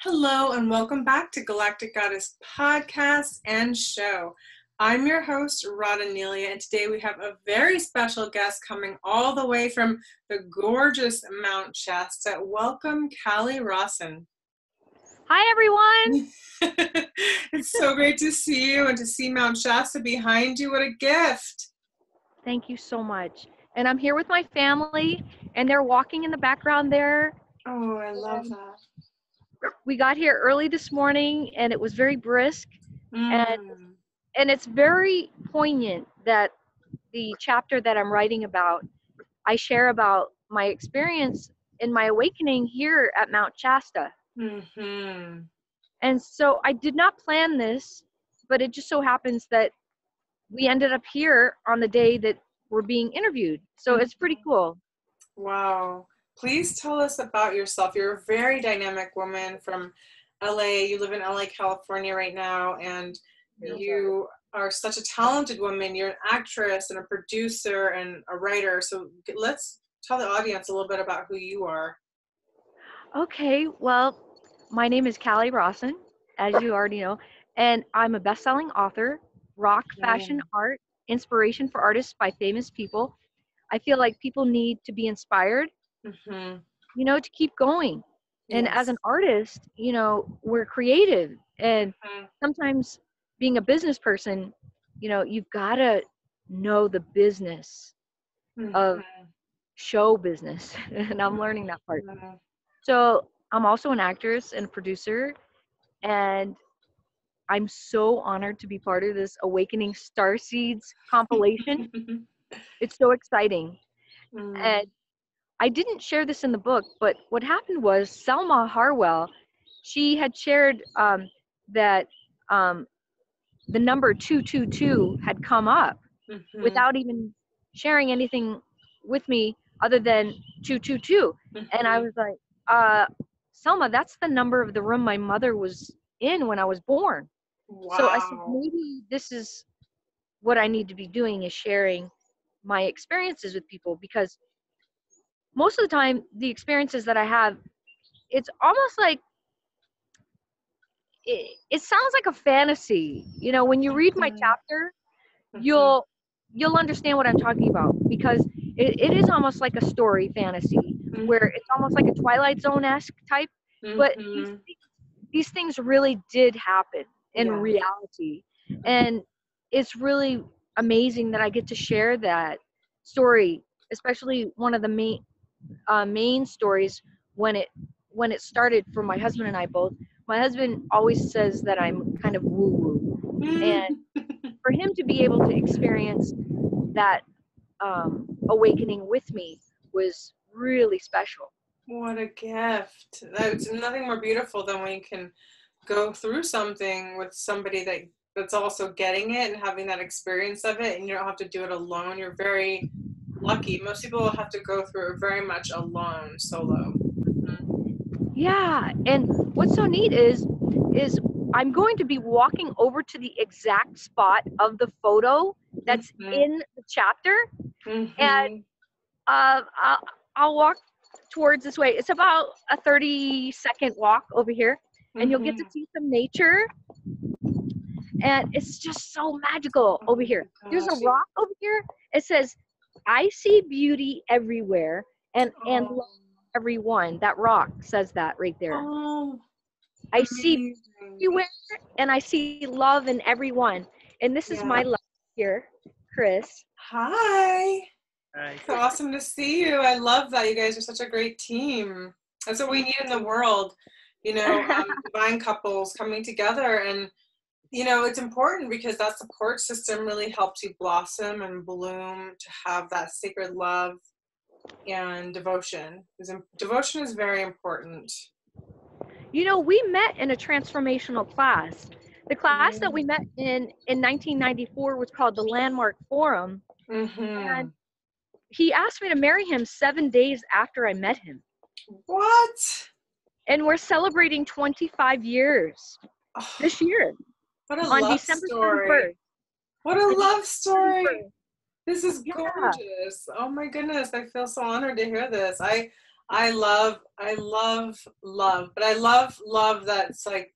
Hello and welcome back to Galactic Goddess Podcast and Show. I'm your host, Radhaa Nilia, and today we have a very special guest coming all the way from the gorgeous Mount Shasta. Welcome, Cali Rossen. Hi, everyone. It's so great to see you and to see Mount Shasta behind you. What a gift. Thank you so much. And I'm here with my family, and they're walking in the background there. Oh, I love that. We got here early this morning, and it was very brisk. And it's very poignant that the chapter that I'm writing about, I share about my experience in my awakening here at Mount Shasta. And so I did not plan this, but it just so happens that we ended up here on the day that we're being interviewed. So it's pretty cool. Wow. Please tell us about yourself. You're a very dynamic woman from LA. You live in LA, California right now, and you are such a talented woman. You're an actress and a producer and a writer. So let's tell the audience a little bit about who you are. Okay, well, my name is Cali Rossen, as you already know, and I'm a best-selling author, rock, fashion, art, inspiration for artists by famous people. I feel like people need to be inspired, to keep going. And as an artist, we're creative. And sometimes being a business person, you've got to know the business of show business. And I'm learning that part. So I'm also an actress and a producer. And I'm so honored to be part of this Awakening Starseeds compilation. It's so exciting. And I didn't share this in the book, but what happened was Selma Harwell, she had shared that the number 222 had come up without even sharing anything with me other than 222. And I was like, Selma, that's the number of the room my mother was in when I was born. Wow. So I said, maybe this is what I need to be doing, is sharing my experiences with people, because most of the time, the experiences that I have, it's almost like, it sounds like a fantasy. When you read my chapter, you'll understand what I'm talking about, because it is almost like a story fantasy, where it's almost like a Twilight Zone-esque type, but these things really did happen in reality. And it's really amazing that I get to share that story, especially one of the main stories when it started for my husband and I both. My husband always says that I'm kind of woo-woo, and for him to be able to experience that awakening with me was really special. What a gift. There's nothing more beautiful than when you can go through something with somebody that's also getting it and having that experience of it, and you don't have to do it alone. You're very lucky. Most people have to go through it very much alone, solo. Yeah, and what's so neat is I'm going to be walking over to the exact spot of the photo that's in the chapter, and I'll walk towards this way. It's about a 30-second walk over here, and you'll get to see some nature, and it's just so magical over here. There's a rock over here. It says, "I see beauty everywhere and love everyone." That rock says that right there. I see everywhere, and I see love in everyone. And this is my love here, Chris. Hi. Hi. It's awesome to see you. I love that. You guys are such a great team. That's what we need in the world. Divine couples coming together, and it's important because that support system really helps you blossom and bloom to have that sacred love and devotion. Devotion is very important. We met in a transformational class. The class that we met in 1994 was called the Landmark Forum. And he asked me to marry him 7 days after I met him. What? And we're celebrating 25 years this year. What a on love December story. 31st. What a love story. This is gorgeous. Oh my goodness. I feel so honored to hear this. I love, love, but I love love that's like,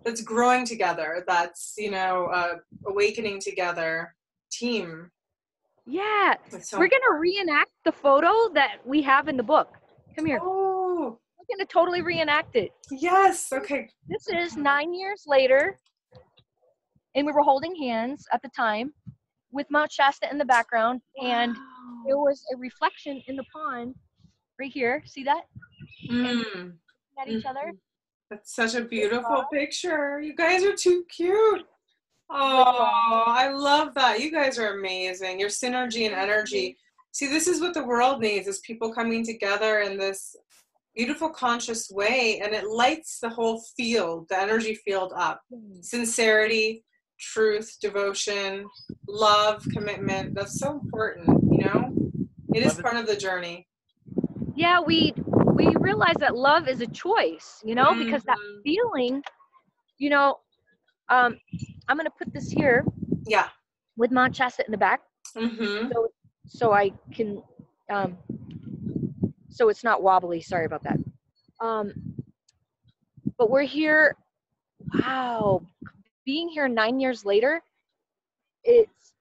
that's growing together. That's, awakening together. Team. Yeah, It's so we're gonna important. reenact the photo that we have in the book. Come here. Oh, We're gonna totally reenact it. yes. Okay. This is Okay. 9 years later, and we were holding hands at the time with Mount Shasta in the background, and there Wow. was a reflection in the pond right here. See that? And we Mm. at each other Mhm. That's such a with beautiful love, picture. You guys are too cute. with Oh, love. I love that. You guys are amazing. Your synergy and Thank you. energy. See, this is what the world needs, is people coming together in this beautiful conscious way, and it lights the whole field, the energy field up. Sincerity, truth, devotion, love, commitment. That's so important. It is part of the journey. Yeah, we realize that love is a choice, because that Hmm. feeling, you know, um, I'm gonna put this here Yeah. with Mount Shasta in the back, Hmm. so so I can, um, so it's not wobbly. Sorry about that. Um, but we're here. Wow, being here 9 years later, it's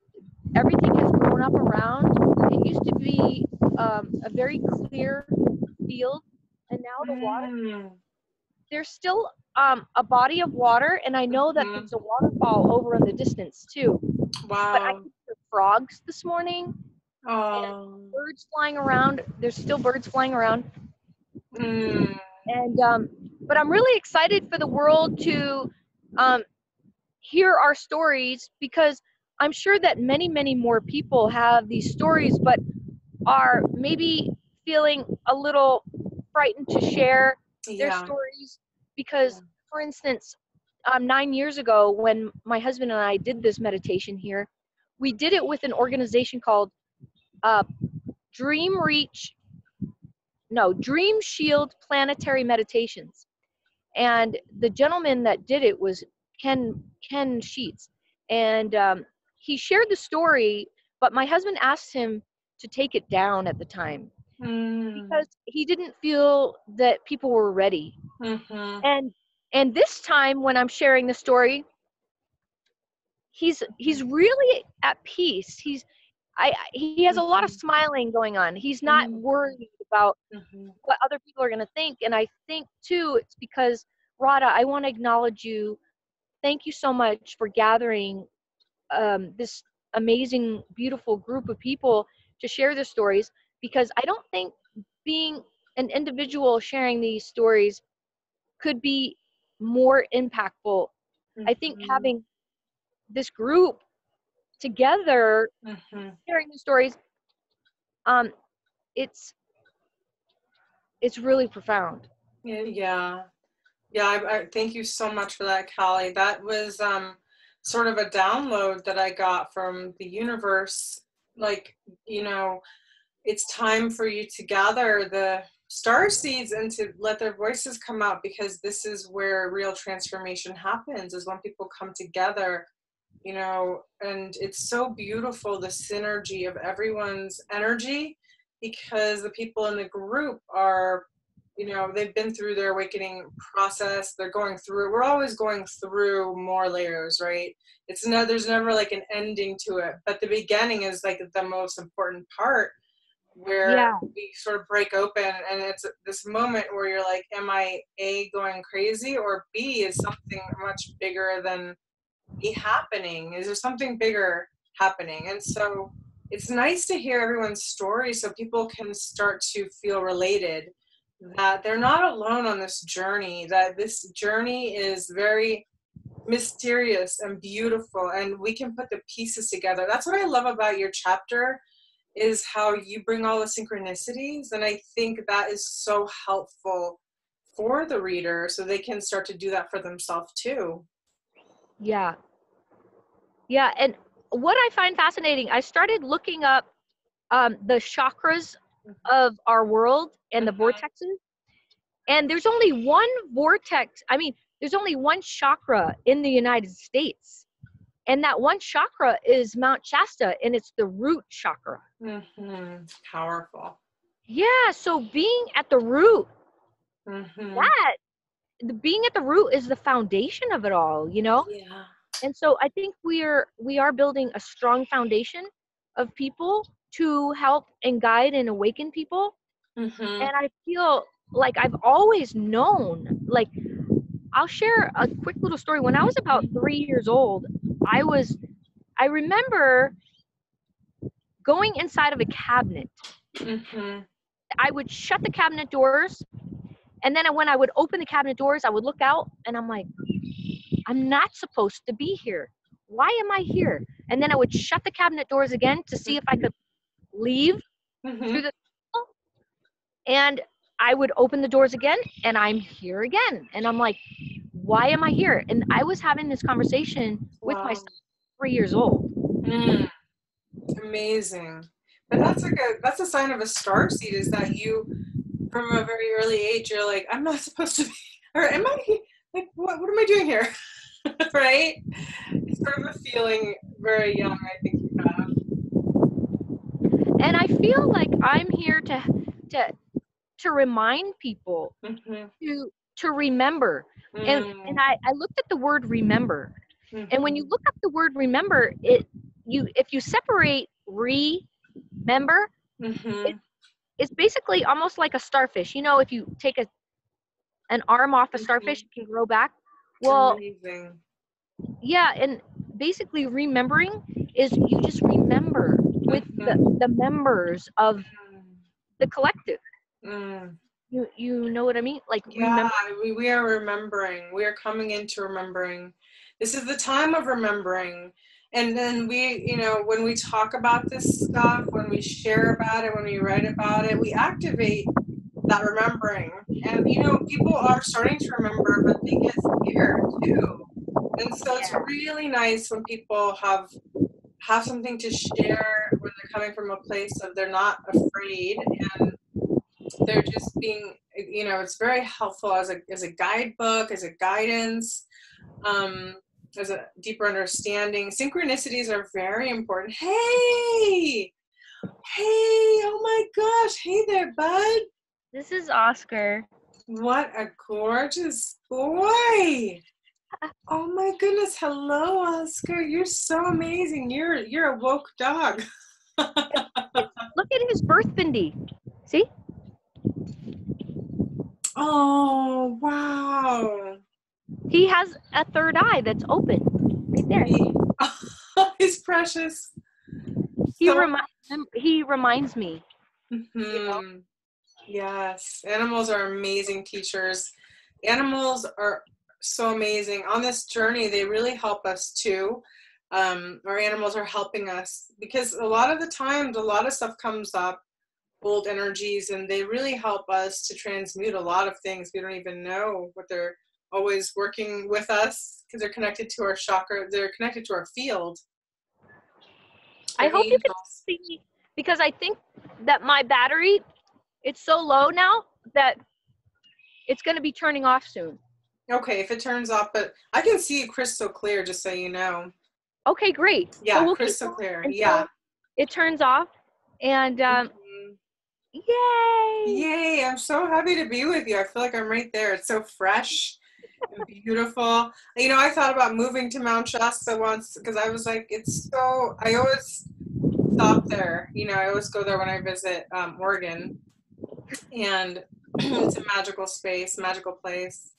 everything has grown up around. It used to be a very clear field, and now the water. Mm. There's still a body of water, and I know that Hmm. there's a waterfall over in the distance too. But I Wow. could hear frogs this morning and Oh. birds flying around. There's still birds flying around, Mm. and but I'm really excited for the world to um, hear our stories, because I'm sure that many, many more people have these stories, but are maybe feeling a little frightened to share their Yeah. stories Yeah. because, for instance, 9 years ago when my husband and I did this meditation here, we did it with an organization called uh, Dream Reach, no, Dream Shield Planetary Meditations, and the gentleman that did it was Ken Sheets, and he shared the story, but my husband asked him to take it down at the time Mm. because he didn't feel that people were ready. Mhm. And this time when I'm sharing the story, he's really at peace. He has a lot of Mhm. smiling going on. He's not Mhm. worried about Mhm. what other people are going to think. And I think too it's because, Radha, I want to acknowledge you. Thank you so much for gathering this amazing, beautiful group of people to share their stories, because I don't think being an individual sharing these stories could be more impactful. I think Mhm. having this group together Mhm. sharing the stories, um, it's it's really profound. Yeah. Yeah. Yeah. I thank you so much for that, Callie. That was sort of a download that I got from the universe. Like, you know, it's time for you to gather the star seeds and to let their voices come out, because this is where real transformation happens, is when people come together, and it's so beautiful, the synergy of everyone's energy, because the people in the group are, they've been through their awakening process. They're going through, we're always going through more layers, right? There's never like an ending to it, but the beginning is like the most important part, where Yeah, we sort of break open, and it's this moment where you're like, am I A, going crazy, or B, is something much bigger than be happening? Is there something bigger happening? And so it's nice to hear everyone's story so people can start to feel related, that they're not alone on this journey, that this journey is very mysterious and beautiful, and we can put the pieces together. That's what I love about your chapter, is how you bring all the synchronicities, and I think that is so helpful for the reader, so they can start to do that for themselves too. yeah, yeah. And what I find fascinating, I started looking up the chakras of our world and the Mhm. vortexes. And there's only one vortex. I mean, there's only one chakra in the United States. And that one chakra is Mount Shasta, and it's the root chakra. Mhm. Powerful. Yeah, so being at the root, Mm-hmm. that being at the root is the foundation of it all, you know? Yeah. And so I think we are building a strong foundation of people to help and guide and awaken people. Mm-hmm. And I feel like I've always known, like I'll share a quick little story. When I was about 3 years old, I was I remember going inside of a cabinet. Mm-hmm. I would shut the cabinet doors, and then when I would open the cabinet doors, I would look out and I'm like, I'm not supposed to be here. Why am I here? And then I would shut the cabinet doors again to see if I could leave Mm-hmm. through the and I would open the doors again and I'm here again. And I'm like, why am I here? And I was having this conversation with Wow. myself 3 years old. Mm. Amazing. But that's a sign of a star seed, is that you, from a very early age, you're like, I'm not supposed to be, or am I, like, what am I doing here? Right? It's sort of a feeling very young, I think you have. And I feel like I'm here to to remind people Mm-hmm. to remember. And Mm. I looked at the word remember. And when you Mm-hmm. look up the word remember, it you if you separate remember, Mm-hmm. it's basically almost like a starfish. You know, if you take an arm off a starfish, Mm-hmm. it can grow back. Well, Amazing. yeah, and basically remembering is you just remember with Mm-hmm. the members of the collective. Mm. You know what I mean? Like Yeah, remember. we are remembering. We are coming into remembering. This is the time of remembering. And then we, when we talk about this stuff, when we share about it, when we write about it, we activate that remembering. And, people are starting to remember, but they get scared too. And so it's Yeah. really nice when people have something to share, when they're coming from a place of they're not afraid, and they're just being, it's very helpful as a guidebook, as a guidance, um, as a deeper understanding. Synchronicities are very important. Hey, oh my gosh, hey there, bud. This is Oscar. What a gorgeous boy. Oh my goodness, hello, Oscar. You're so amazing. You're a woke dog. Look at his birth bindi. See? Oh, wow. He has a third eye that's open right there. He's precious. He So, reminds me, you know. yes, animals are amazing teachers. Animals are so amazing. On this journey, they really help us too. Our animals are helping us, because a lot of the times, a lot of stuff comes up, old energies, and they really help us to transmute a lot of things. We don't even know what they're always working with us, because they're connected to our chakra. They're connected to our field. I They're hope you can angels. see, because I think that my battery, it's so low now that it's going to be turning off soon. Okay, if it turns off, but I can see it crystal clear, just so you know. Okay, great. So Yeah, we'll keep crystal going clear. Yeah. until it turns off. And Mhm. yay! Yay, I'm so happy to be with you. I feel like I'm right there. It's so fresh and beautiful. I thought about moving to Mount Shasta once, because I was like, I always stop there. I always go there when I visit Oregon. And it's a magical space, magical place.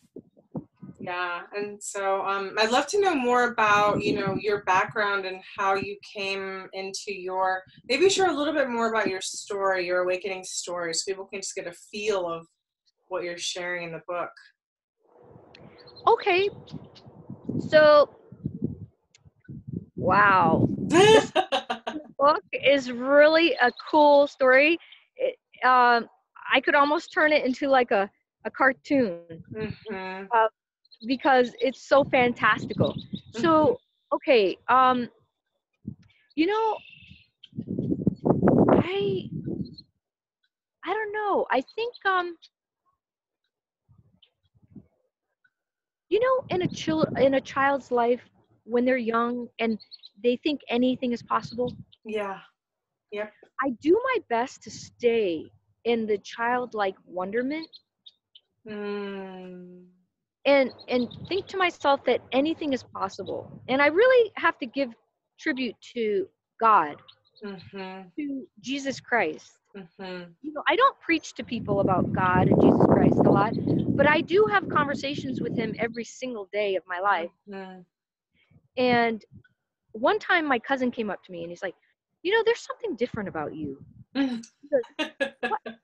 Yeah, and so I'd love to know more about, your background and how you came into maybe share a little bit more about your story, your awakening story, so people can just get a feel of what you're sharing in the book. Okay. So, wow. This book is really a cool story. I could almost turn it into like a cartoon, Mm-hmm. uh, because it's so fantastical. Mm-hmm. So, okay, you know, I I don't know. I think in a child's life when they're young and they think anything is possible, Yeah. Yep. I do my best to stay. in the childlike wonderment, Mm. and think to myself that anything is possible. And I really have to give tribute to God, Mm-hmm. to Jesus Christ. Mm-hmm. You know, I don't preach to people about God and Jesus Christ a lot, but I do have conversations with him every single day of my life. Mm-hmm. And one time my cousin came up to me and he's like, you know, there's something different about you. He goes,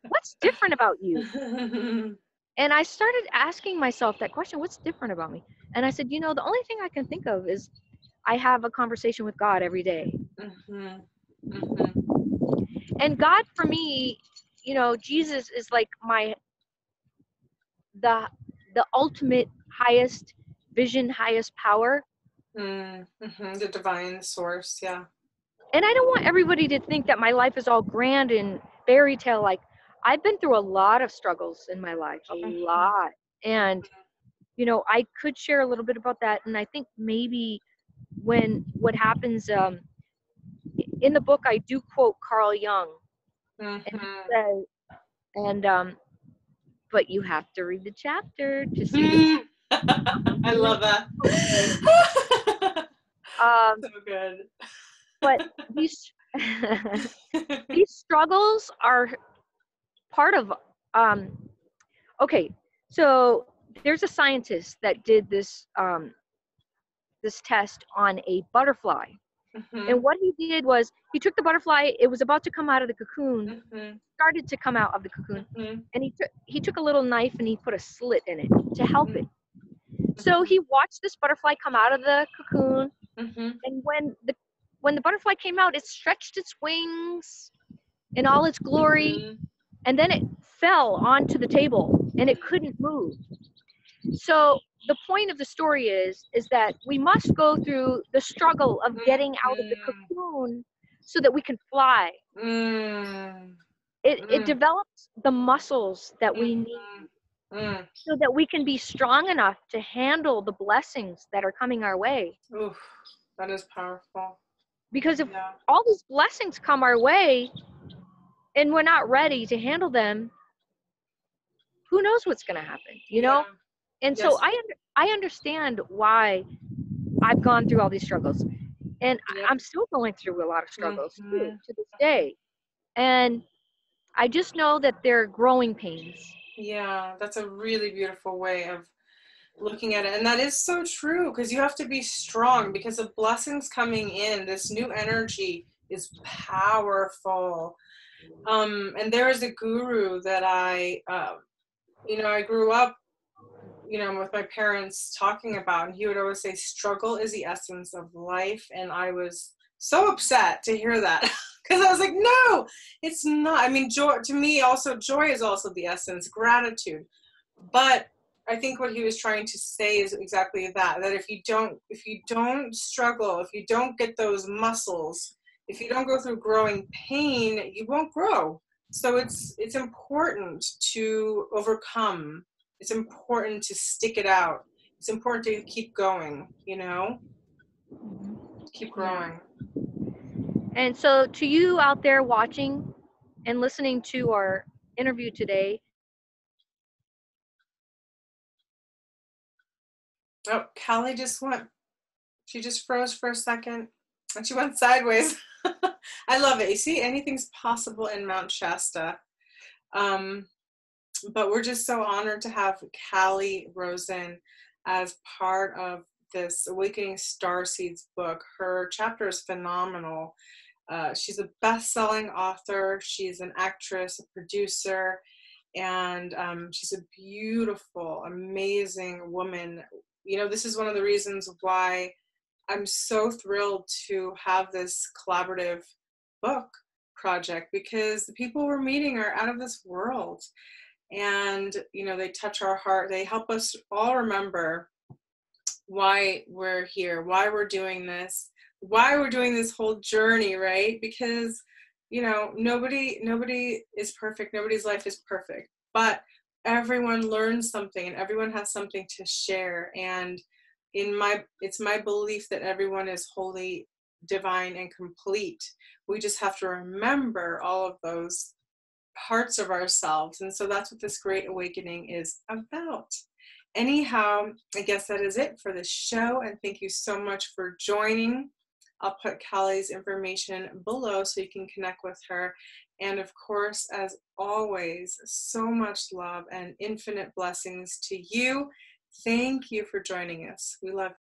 what's different about you? And I started asking myself that question, what's different about me? And I said, you know, the only thing I can think of is I have a conversation with God every day. Mm-hmm. Mm-hmm. And God for me, you know, Jesus is like the the ultimate highest vision, highest power. Mm-hmm. The divine source, yeah. And I don't want everybody to think that my life is all grand and fairy tale. Like, I've been through a lot of struggles in my life, a Mm-hmm. lot. And, you know, I could share a little bit about that. And I think maybe when what happens in the book, I do quote Carl Jung, and he Mm-hmm. says, and but you have to read the chapter to see the Mm. quote. I love that. Okay. Um, So good. but these these struggles are part of okay, so there's a scientist that did this test on a butterfly, Mm-hmm. and what he did was he took the butterfly. It was about to come out of the cocoon, Mm-hmm. started to come out of the cocoon, Mm-hmm. and he took a little knife and he put a slit in it to help it. So Mm-hmm. he watched this butterfly come out of the cocoon, Mm-hmm. and when the butterfly came out, it stretched its wings in all its glory, Mm-hmm. and then it fell onto the table and it couldn't move. So the point of the story is that we must go through the struggle of getting out of the cocoon so that we can fly. Mm-hmm. It develops the muscles that we need Mm. so that we can be strong enough to handle the blessings that are coming our way. Oof, that is powerful. Because if Yeah. all these blessings come our way and we're not ready to handle them, who knows what's going to happen, you Yeah. know? And so Yes. I understand why I've gone through all these struggles. And Yep. I'm still going through a lot of struggles too, Mm-hmm. to this day. And I just know that they're growing pains. Yeah, that's a really beautiful way of looking at it. And that is so true because you have to be strong because of blessings coming in. This new energy is powerful. And there is a guru that I grew up, with my parents talking about, and he would always say, struggle is the essence of life. And I was so upset to hear that because I was like, no, it's not. I mean, joy to me also, joy is also the essence, gratitude. But I think what he was trying to say is exactly that if you don't struggle, if you don't get those muscles, if you don't go through growing pain, you won't grow. So it's important to overcome. It's important to stick it out. It's important to keep going, keep Yeah. growing. And so to you out there watching and listening to our interview today, Oh, Callie she just froze for a second and she went sideways. I love it. You see, anything's possible in Mount Shasta. But we're just so honored to have Callie Rossen as part of this Awakening Starseeds book. Her chapter is phenomenal. She's a best-selling author. She's an actress, a producer, and she's a beautiful, amazing woman. This is one of the reasons why I'm so thrilled to have this collaborative book project because the people we're meeting are out of this world. And, they touch our heart. They help us all remember why we're here, why we're doing this whole journey, right? Because, nobody is perfect. Nobody's life is perfect, but everyone learns something and everyone has something to share. And it's my belief that everyone is wholly divine and complete. We just have to remember all of those parts of ourselves. And so that's what this Great Awakening is about. Anyhow, I guess that is it for the show. And thank you so much for joining. I'll put Callie's information below so you can connect with her. And of course, as always, so much love and infinite blessings to you. Thank you for joining us. We love you.